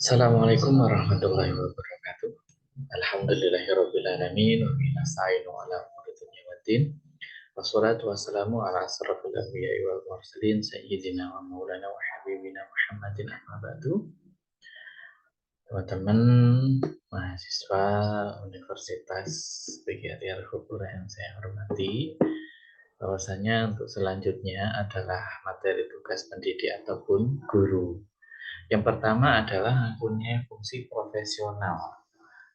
Assalamualaikum warahmatullahi wabarakatuh. Alhamdulillahirabbil alamin wa bihi nasta'inu ala umuri dunya waddin. Wassalatu wassalamu ala asrofil anbiya'i wal mursalin sayyidina wa maulana wa habibina Muhammadin amma ba'du. Teman-teman mahasiswa Universitas PGRI Al-Ghufurah yang saya hormati, bahwasanya untuk selanjutnya adalah materi tugas pendidik ataupun guru. Yang pertama adalah mempunyai fungsi profesional.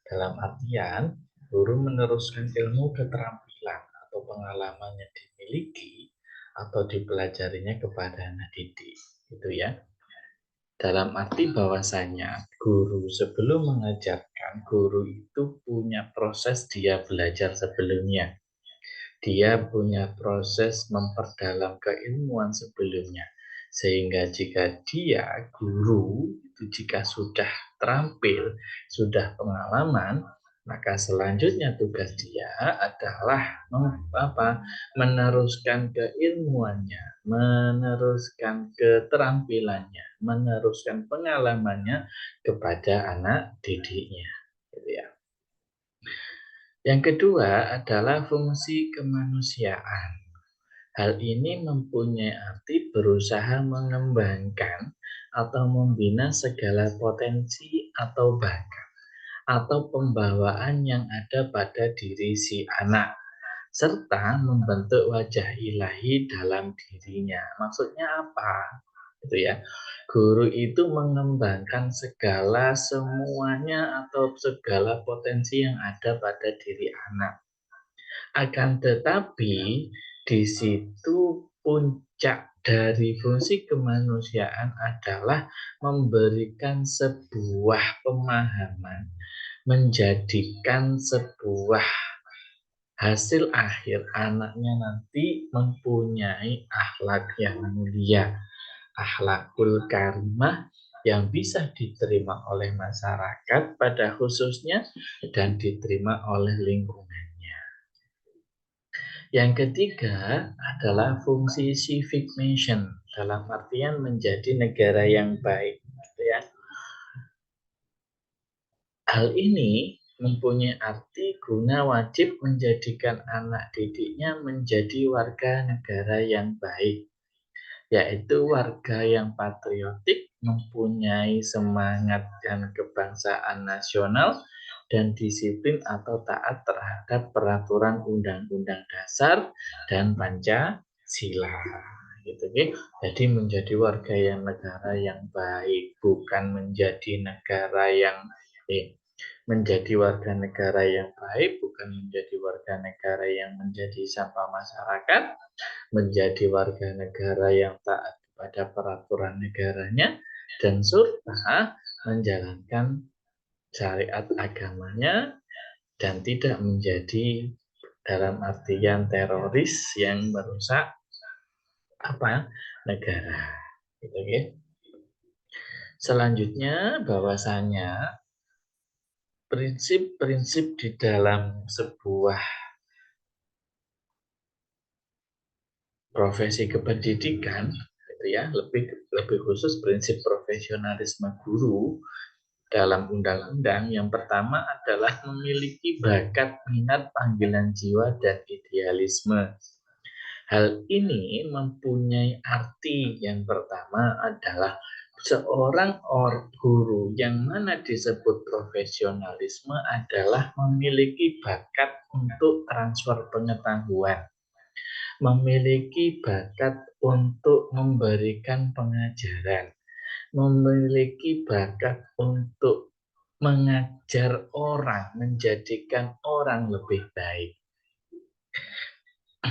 Dalam artian, guru meneruskan ilmu, keterampilan, atau pengalaman yang dimiliki atau dipelajarinya kepada anak didik. Gitu ya. Dalam arti bahwasanya guru sebelum mengajarkan, guru itu punya proses dia belajar sebelumnya. Dia punya proses memperdalam keilmuan sebelumnya. Sehingga jika dia guru, itu jika sudah terampil, sudah pengalaman, maka selanjutnya tugas dia adalah meneruskan keilmuannya, meneruskan keterampilannya, meneruskan pengalamannya kepada anak didiknya. Gitu ya. Yang kedua adalah fungsi kemanusiaan. Hal ini mempunyai arti berusaha mengembangkan atau membina segala potensi atau bakat atau pembawaan yang ada pada diri si anak, serta membentuk wajah ilahi dalam dirinya. Maksudnya apa? Gitu ya. Guru itu mengembangkan segala semuanya atau segala potensi yang ada pada diri anak. Akan tetapi di situ puncak dari fungsi kemanusiaan adalah memberikan sebuah pemahaman, menjadikan sebuah hasil akhir anaknya nanti mempunyai akhlak yang mulia, akhlakul karimah yang bisa diterima oleh masyarakat pada khususnya dan diterima oleh lingkungan. Yang ketiga adalah fungsi civic mission, dalam artian menjadi negara yang baik. Ya. Hal ini mempunyai arti guna wajib menjadikan anak didiknya menjadi warga negara yang baik, yaitu warga yang patriotik, mempunyai semangat dan kebangsaan nasional, dan disiplin atau taat terhadap peraturan undang-undang dasar dan Pancasila. Gitu, ya. Jadi menjadi warga yang negara yang baik, bukan menjadi negara yang menjadi warga negara yang baik, bukan menjadi warga negara yang menjadi sampah masyarakat, menjadi warga negara yang taat kepada peraturan negaranya, dan serta menjalankan syariat agamanya dan tidak menjadi dalam artian teroris yang merusak negara. Gitu, ya. Selanjutnya bahwasanya prinsip-prinsip di dalam sebuah profesi kependidikan, gitu ya, lebih khusus prinsip profesionalisme guru dalam undang-undang. Yang pertama adalah memiliki bakat, minat, panggilan jiwa, dan idealisme. Hal ini mempunyai arti yang pertama adalah seorang guru yang mana disebut profesionalisme adalah memiliki bakat untuk transfer pengetahuan, memiliki bakat untuk memberikan pengajaran, memiliki bakat untuk mengajar orang, menjadikan orang lebih baik.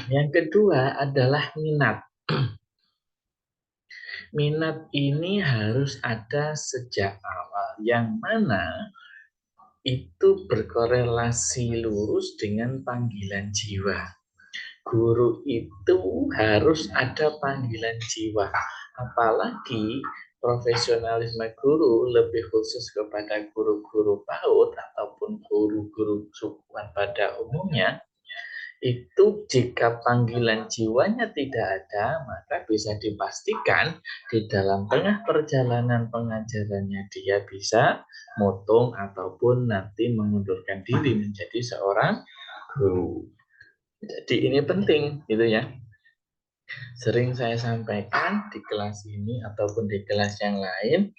Yang kedua adalah minat. Minat ini harus ada sejak awal, yang mana itu berkorelasi lurus dengan panggilan jiwa. Guru itu harus ada panggilan jiwa, apalagi profesionalisme guru lebih khusus kepada guru-guru PAUD ataupun guru-guru sukuan pada umumnya, Itu jika panggilan jiwanya tidak ada, maka bisa dipastikan di dalam tengah perjalanan pengajarannya dia bisa motong ataupun nanti mengundurkan diri menjadi seorang guru. Jadi ini penting gitu ya. Sering saya sampaikan di kelas ini ataupun di kelas yang lain,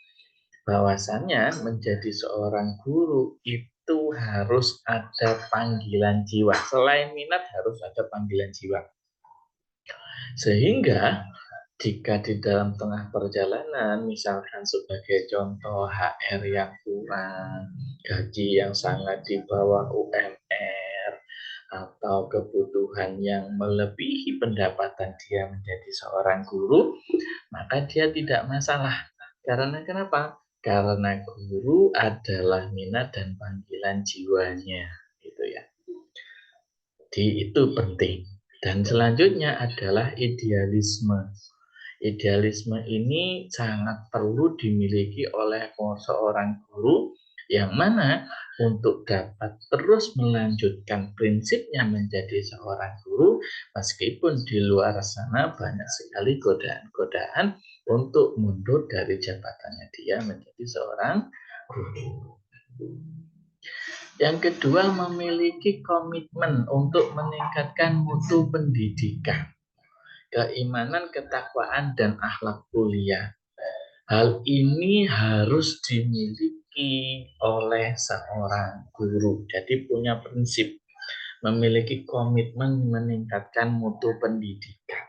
bahwasannya menjadi seorang guru itu harus ada panggilan jiwa. Selain minat harus ada panggilan jiwa. Sehingga jika di dalam tengah perjalanan, misalkan sebagai contoh HR yang kurang, gaji yang sangat di bawah UMR, atau kebutuhan yang melebihi pendapatan dia menjadi seorang guru, maka dia tidak masalah. Karena kenapa? Karena guru adalah minat dan panggilan jiwanya, gitu ya. Jadi itu penting. Dan selanjutnya adalah idealisme. Idealisme ini sangat perlu dimiliki oleh seorang guru yang mana untuk dapat terus melanjutkan prinsipnya menjadi seorang guru meskipun di luar sana banyak sekali godaan-godaan untuk mundur dari jabatannya dia menjadi seorang guru. Yang kedua, memiliki komitmen untuk meningkatkan mutu pendidikan, keimanan, ketakwaan, dan akhlak mulia. Hal ini harus dimiliki oleh seorang guru. Jadi punya prinsip, memiliki komitmen meningkatkan mutu pendidikan.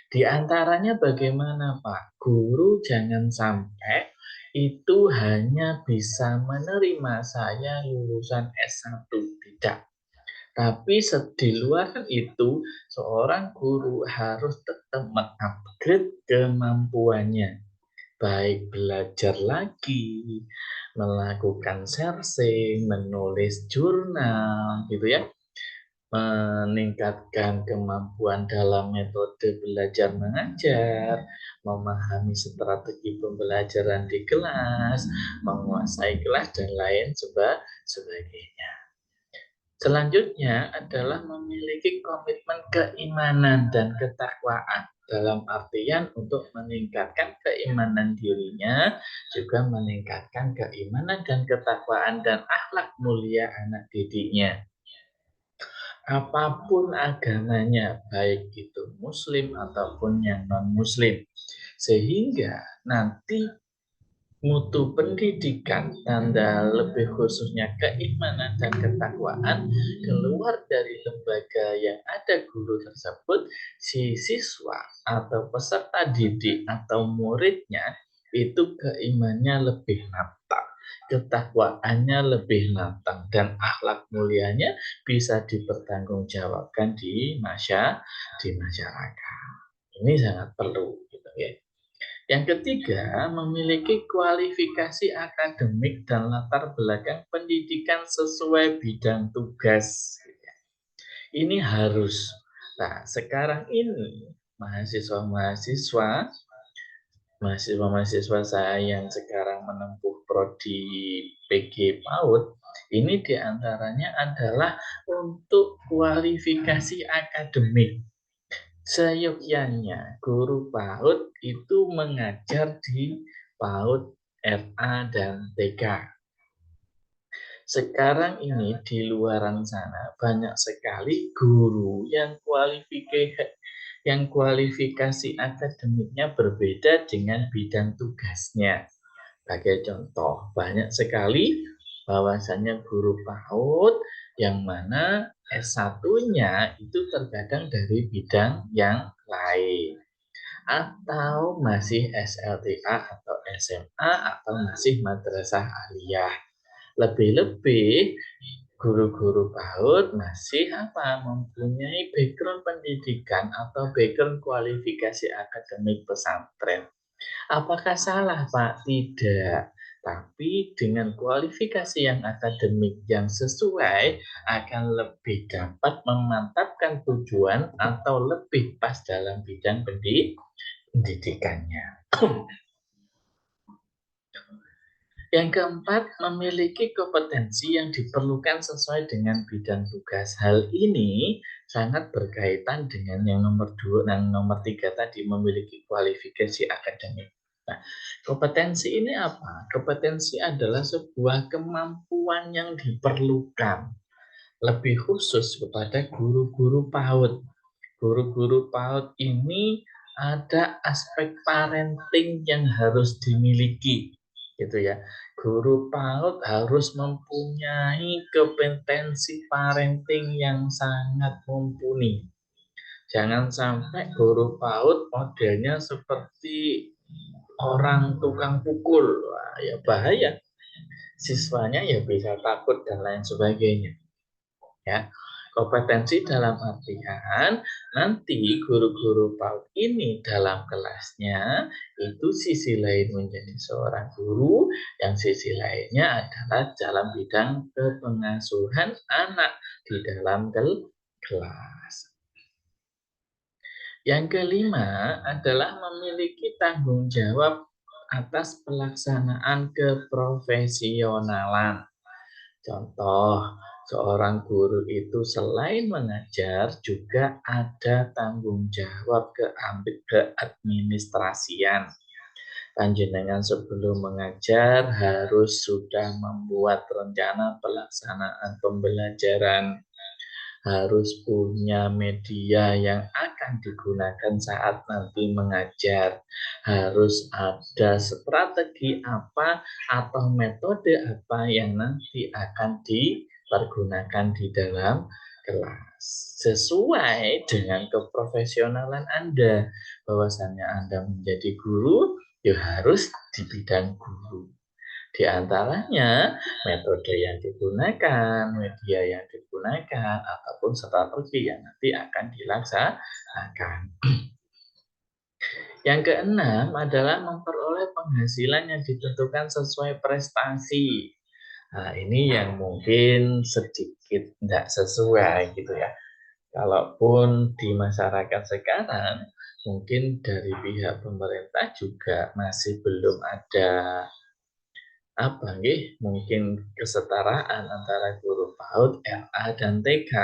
Di antaranya bagaimana Pak? Guru jangan sampai itu hanya bisa menerima saya lulusan S1, tidak. Tapi di luar itu, seorang guru harus tetap mengupgrade kemampuannya. Baik belajar lagi, melakukan searching, menulis jurnal, gitu ya. Meningkatkan kemampuan dalam metode belajar mengajar, memahami strategi pembelajaran di kelas, menguasai kelas, dan lain sebagainya. Selanjutnya adalah memiliki komitmen keimanan dan ketakwaan. Dalam artian untuk meningkatkan keimanan dirinya, juga meningkatkan keimanan dan ketakwaan dan akhlak mulia anak didiknya. Apapun agamanya, baik itu muslim ataupun yang non-muslim. Sehingga nanti mutu pendidikan, tanda lebih khususnya keimanan dan ketakwaan, keluar dari lembaga yang ada guru tersebut, si siswa atau peserta didik atau muridnya itu keimanannya lebih matang, ketakwaannya lebih matang, dan akhlak mulianya bisa dipertanggungjawabkan di masyarakat. Ini sangat perlu gitu ya. Yang ketiga, memiliki kualifikasi akademik dan latar belakang pendidikan sesuai bidang tugas. Ini harus. Nah, sekarang ini mahasiswa saya yang sekarang menempuh prodi PG PAUD, ini diantaranya adalah untuk kualifikasi akademik. Seyogyanya guru PAUD itu mengajar di PAUD, RA, dan TK. Sekarang ini di luaran sana banyak sekali guru yang kualifikasi akademiknya berbeda dengan bidang tugasnya. Sebagai contoh, banyak sekali bahwasannya guru PAUD yang mana S1-nya itu terkadang dari bidang yang lain. Atau masih SLTA atau SMA atau masih madrasah aliyah. Lebih-lebih guru-guru PAUD masih mempunyai background pendidikan atau background kualifikasi akademik pesantren. Apakah salah, Pak? Tidak. Tapi dengan kualifikasi yang akademik yang sesuai akan lebih dapat memantapkan tujuan atau lebih pas dalam bidang pendidikannya. Yang keempat, memiliki kompetensi yang diperlukan sesuai dengan bidang tugas. Hal ini sangat berkaitan dengan yang nomor 2 dan nomor 3 tadi, memiliki kualifikasi akademik. Nah, kompetensi ini apa? Kompetensi adalah sebuah kemampuan yang diperlukan, lebih khusus kepada guru-guru PAUD. Guru-guru PAUD ini ada aspek parenting yang harus dimiliki, gitu ya. Guru PAUD harus mempunyai kompetensi parenting yang sangat mumpuni. Jangan sampai guru PAUD modelnya seperti orang tukang pukul. Wah, ya bahaya. Siswanya ya bisa takut dan lain sebagainya. Ya, kompetensi dalam artian nanti guru-guru PAUD ini dalam kelasnya itu sisi lain menjadi seorang guru, yang sisi lainnya adalah dalam bidang kepengasuhan anak di dalam kelas. Yang kelima adalah memiliki tanggung jawab atas pelaksanaan keprofesionalan. Contoh, seorang guru itu selain mengajar juga ada tanggung jawab keadministrasian. Panjenengan sebelum mengajar harus sudah membuat rencana pelaksanaan pembelajaran, harus punya media yang akan digunakan saat nanti mengajar, harus ada strategi apa atau metode apa yang nanti akan dipergunakan di dalam kelas sesuai dengan keprofesionalan Anda. Bahwasannya Anda menjadi guru, ya harus di bidang guru. Di antaranya metode yang digunakan, media yang digunakan, ataupun strategi yang nanti akan dilaksanakan. Yang keenam adalah memperoleh penghasilan yang ditentukan sesuai prestasi. Nah, ini yang mungkin sedikit tidak sesuai gitu ya. Kalaupun di masyarakat sekarang, mungkin dari pihak pemerintah juga masih belum ada mungkin kesetaraan antara guru PAUD, LA, dan TK.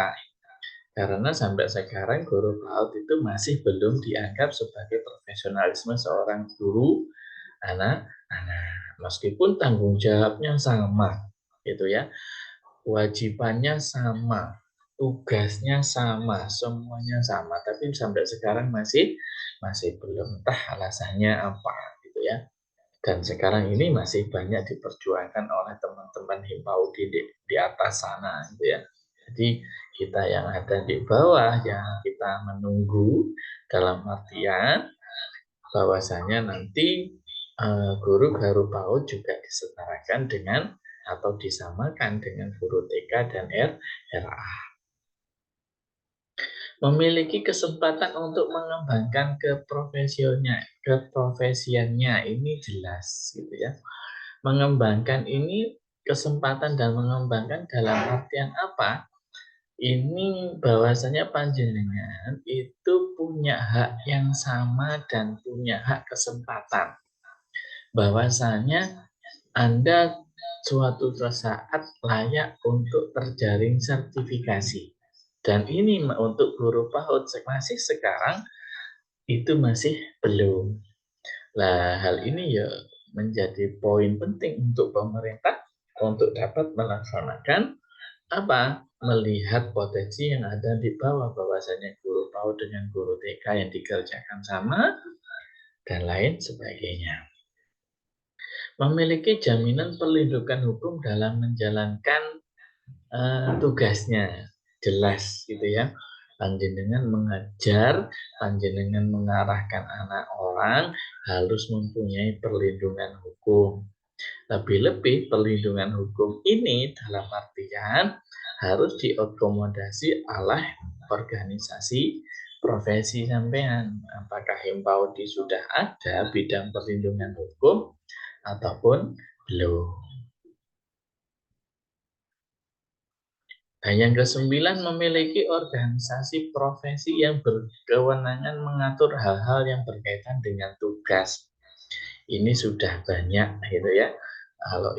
Karena sampai sekarang guru PAUD itu masih belum dianggap sebagai profesionalisme seorang guru anak-anak. Meskipun tanggung jawabnya sama, gitu ya. Kewajibannya sama, tugasnya sama, semuanya sama. Tapi sampai sekarang masih belum, entah alasannya apa, gitu ya. Dan sekarang ini masih banyak diperjuangkan oleh teman-teman himpau di atas sana gitu ya. Jadi kita yang ada di bawah yang kita menunggu dalam artian bahwasanya nanti guru PAUD juga disetarakan dengan atau disamakan dengan guru TK dan RA. Memiliki kesempatan untuk mengembangkan keprofesiannya ini jelas gitu ya. Mengembangkan ini kesempatan dan mengembangkan dalam artian apa? Ini bahwasanya panjenengan itu punya hak yang sama dan punya hak kesempatan. Bahwasanya Anda suatu saat layak untuk terjaring sertifikasi. Dan ini untuk guru PAUD masih sekarang itu masih belum. Nah, hal ini ya menjadi poin penting untuk pemerintah untuk dapat melaksanakan apa? Melihat potensi yang ada di bawah, bahwasanya guru PAUD dengan guru TK yang dikerjakan sama dan lain sebagainya. Memiliki jaminan perlindungan hukum dalam menjalankan tugasnya, jelas gitu ya. Panjenengan mengajar, panjenengan mengarahkan anak orang harus mempunyai perlindungan hukum. Lebih-lebih perlindungan hukum ini dalam artian harus diakomodasi oleh organisasi profesi sampean. Apakah Himpaudi sudah ada bidang perlindungan hukum ataupun belum. Nah, yang kesembilan, memiliki organisasi profesi yang berkewenangan mengatur hal-hal yang berkaitan dengan tugas. Ini sudah banyak gitu ya. Kalau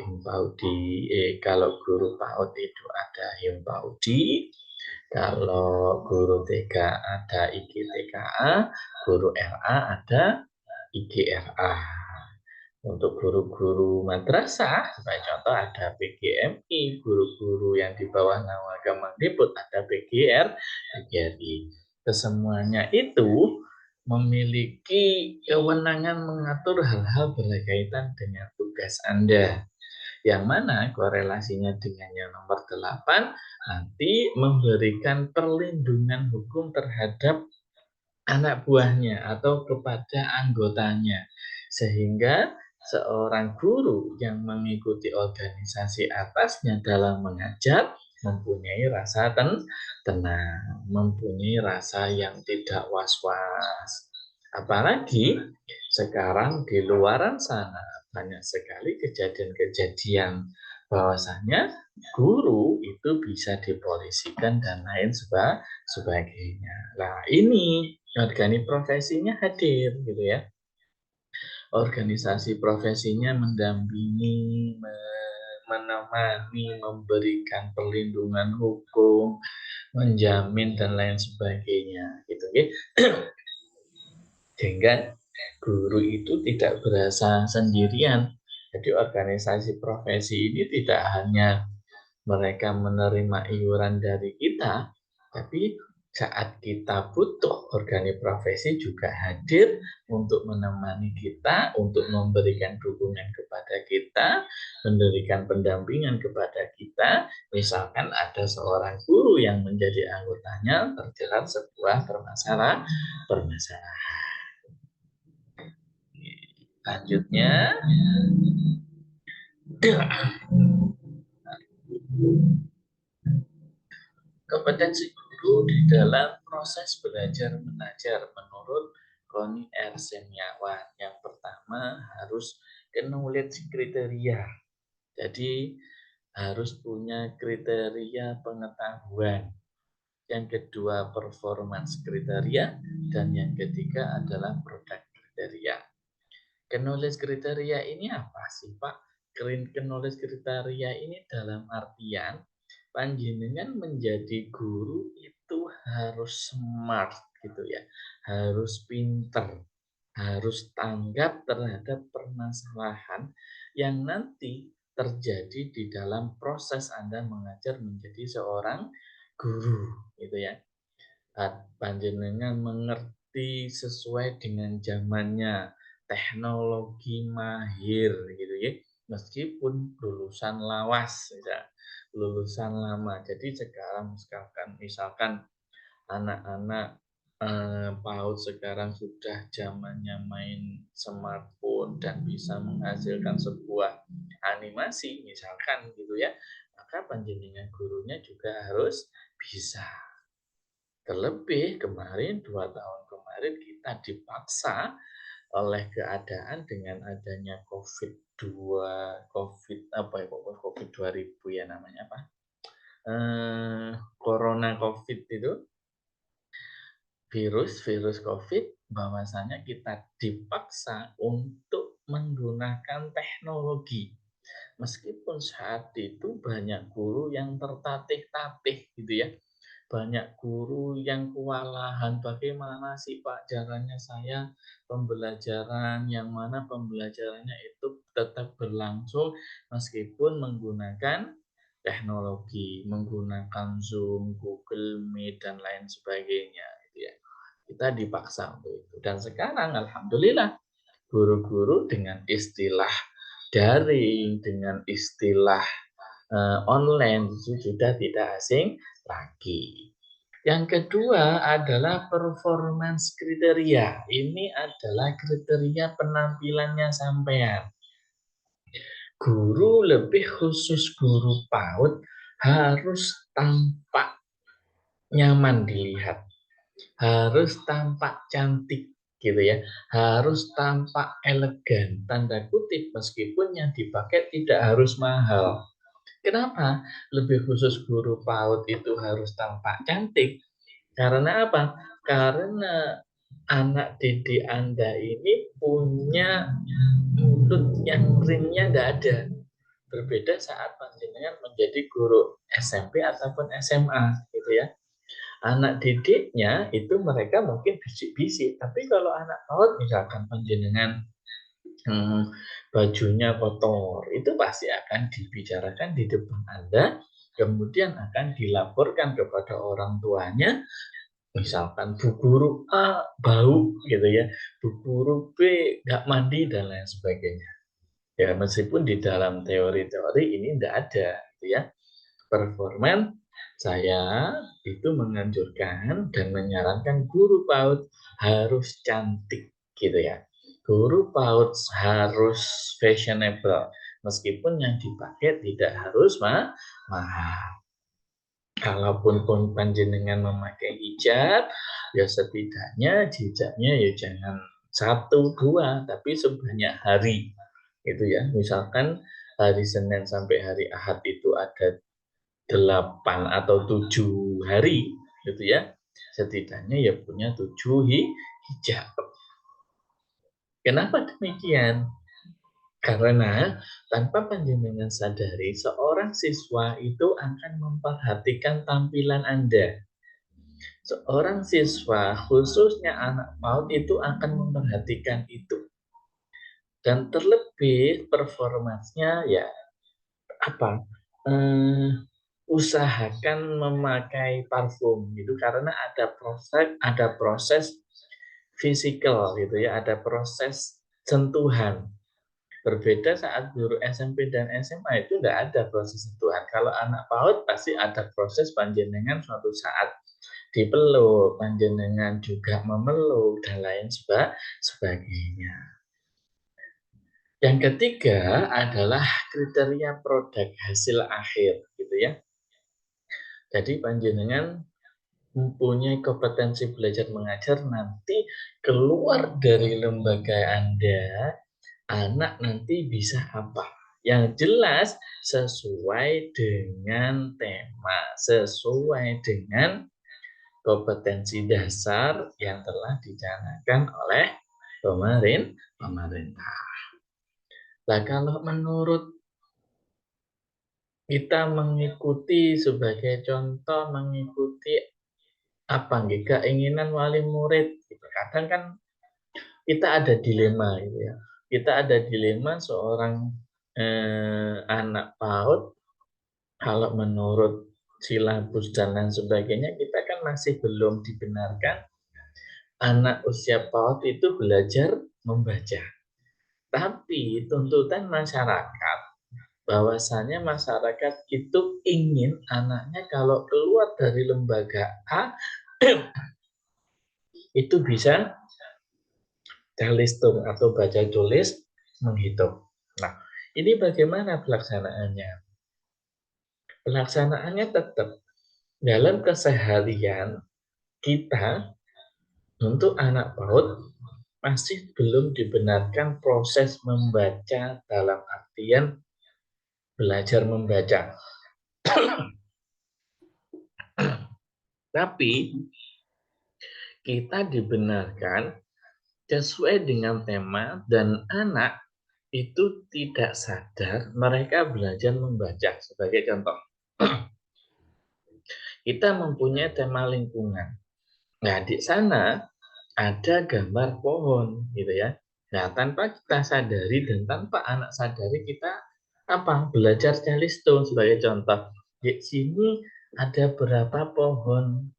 kalau guru PAUD itu ada Himpaudi, kalau guru TK ada IGTKA, guru RA ada IGRA. Untuk guru-guru madrasah, sebagai contoh ada PGMI, guru-guru yang di bawah naungan Kemendikbud ada PGR, PGRI. Kesemuanya itu memiliki kewenangan mengatur hal-hal berkaitan dengan tugas Anda. Yang mana korelasinya dengan yang nomor 8 nanti memberikan perlindungan hukum terhadap anak buahnya atau kepada anggotanya. Sehingga seorang guru yang mengikuti organisasi atasnya dalam mengajar mempunyai rasa tenang, mempunyai rasa yang tidak was-was. Apalagi sekarang di luaran sana banyak sekali kejadian-kejadian bahwasanya guru itu bisa dipolisikan dan lain sebagainya. Nah, ini organik profesinya hadir gitu ya. Organisasi profesinya mendampingi, menemani, memberikan perlindungan hukum, menjamin dan lain sebagainya gitu ya. Sehingga guru itu tidak berasa sendirian. Jadi organisasi profesi ini tidak hanya mereka menerima iuran dari kita, tapi saat kita butuh organik profesi juga hadir untuk menemani kita, untuk memberikan dukungan kepada kita, memberikan pendampingan kepada kita. Misalkan ada seorang guru yang menjadi anggotanya terjerat sebuah permasalahan. Selanjutnya, kompetensi guru di dalam proses belajar mengajar menurut Roni R. Semiawan. Yang pertama harus knowledge kriteria. Jadi harus punya kriteria pengetahuan. Yang kedua performance kriteria dan yang ketiga adalah produk kriteria. Knowledge kriteria ini apa sih Pak? Knowledge kriteria ini dalam artian panjenengan menjadi guru itu harus smart gitu ya, harus pinter, harus tanggap terhadap permasalahan yang nanti terjadi di dalam proses Anda mengajar menjadi seorang guru gitu ya. Panjenengan mengerti sesuai dengan zamannya, teknologi mahir gitu ya. Meskipun lulusan lawas ya, lulusan lama. Jadi sekarang misalkan anak-anak PAUD sekarang sudah zamannya main smartphone dan bisa menghasilkan sebuah animasi misalkan gitu ya, maka panjenengan gurunya juga harus bisa. Terlebih kemarin 2 tahun kemarin kita dipaksa oleh keadaan dengan adanya COVID 2000 ya namanya apa? Corona COVID itu, virus COVID, bahwasanya kita dipaksa untuk menggunakan teknologi. Meskipun saat itu banyak guru yang tertatih-tatih gitu ya. Banyak guru yang kewalahan, bagaimana sih Pak caranya saya pembelajaran, yang mana pembelajarannya itu tetap berlangsung meskipun menggunakan teknologi, menggunakan Zoom, Google Meet, dan lain sebagainya. Gitu ya. Kita dipaksa untuk itu. Dan sekarang alhamdulillah guru-guru dengan istilah daring, dengan istilah online itu sudah tidak asing lagi. Yang kedua adalah performance kriteria. Ini adalah kriteria penampilannya sampean. Guru lebih khusus guru PAUD harus tampak nyaman dilihat, harus tampak cantik gitu ya, harus tampak elegan, tanda kutip, meskipun yang dipakai tidak harus mahal. Kenapa? Lebih khusus guru PAUD itu harus tampak cantik. Karena apa? Karena anak didik Anda ini punya mulut yang ringnya nggak ada. Berbeda saat panjenengan menjadi guru SMP ataupun SMA gitu ya. Anak didiknya itu mereka mungkin bisik-bisik, tapi kalau anak PAUD misalkan panjenengan bajunya kotor, itu pasti akan dibicarakan di depan Anda, kemudian akan dilaporkan kepada orang tuanya, misalkan bu guru A bau gitu ya, bu guru B nggak mandi dan lain sebagainya. Ya meskipun di dalam teori-teori ini tidak ada gitu ya. Performan saya itu menganjurkan dan menyarankan guru PAUD harus cantik gitu ya. Guru PAUD harus fashionable meskipun yang dipakai tidak harus mahal. Kalaupun pun panjenengan memakai hijab, ya setidaknya hijabnya ya jangan 1, 2, tapi sebanyak hari. Itu ya, misalkan hari Senin sampai hari Ahad itu ada 8 atau 7 hari, gitu ya. Setidaknya ya punya 7 hijab. Kenapa demikian? Karena tanpa panjenengan sadari, seorang siswa itu akan memperhatikan tampilan Anda. Seorang siswa, khususnya anak PAUD itu akan memperhatikan itu. Dan terlebih performanya ya apa? Usahakan memakai parfum gitu karena ada proses fisikal gitu ya, ada proses sentuhan. Berbeda saat guru SMP dan SMA itu tidak ada proses sentuhan. Kalau anak PAUD pasti ada proses panjenengan suatu saat dipeluk, panjenengan juga memeluk dan lain sebagainya. Yang ketiga adalah kriteria produk hasil akhir gitu ya. Jadi panjenengan mempunyai kompetensi belajar mengajar nanti keluar dari lembaga Anda, anak nanti bisa apa? Yang jelas sesuai dengan tema, sesuai dengan kompetensi dasar yang telah dicanangkan oleh pemerintah. Nah, kalau menurut kita mengikuti sebagai contoh, mengikuti apa nggih keinginan wali murid gitu. Kadang kan kita ada dilema gitu ya. Kita ada dilema seorang anak PAUD kalau menurut silabus dan lain sebagainya kita kan masih belum dibenarkan anak usia PAUD itu belajar membaca. Tapi tuntutan masyarakat bahwasanya masyarakat itu ingin anaknya kalau keluar dari lembaga A itu bisa calistung atau baca tulis menghitung. Nah, ini bagaimana pelaksanaannya? Pelaksanaannya tetap dalam keseharian kita untuk anak PAUD masih belum dibenarkan proses membaca dalam artian belajar membaca. Tapi kita dibenarkan sesuai dengan tema dan anak itu tidak sadar mereka belajar membaca. Sebagai contoh, kita mempunyai tema lingkungan. Nah, di sana ada gambar pohon gitu ya. Nah, tanpa kita sadari dan tanpa anak sadari kita belajar calistung sebagai contoh. Di sini ada berapa pohon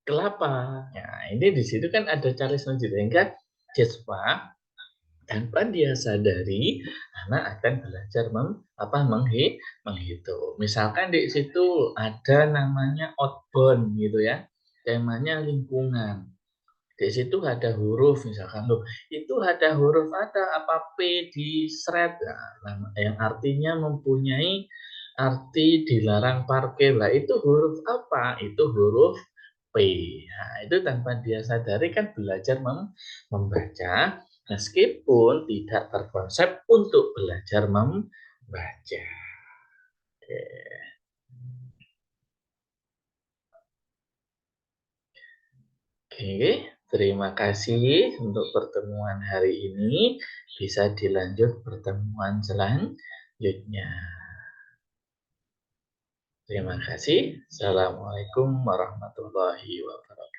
kelapa. Nah, ini di situ kan ada calistung sehingga siswa tanpa dia sadari anak akan belajar menghitung. Misalkan di situ ada namanya outbound gitu ya. Temanya lingkungan. Di situ ada huruf misalkan loh, itu ada huruf ada apa P di shred nah, yang artinya mempunyai arti dilarang parkir. Lah itu huruf apa? Itu huruf P. Nah, itu tanpa dia sadari kan belajar membaca meskipun tidak terkonsep untuk belajar membaca. Oke. Oke, terima kasih untuk pertemuan hari ini. Bisa dilanjut pertemuan selanjutnya. Terima kasih. Assalamualaikum warahmatullahi wabarakatuh.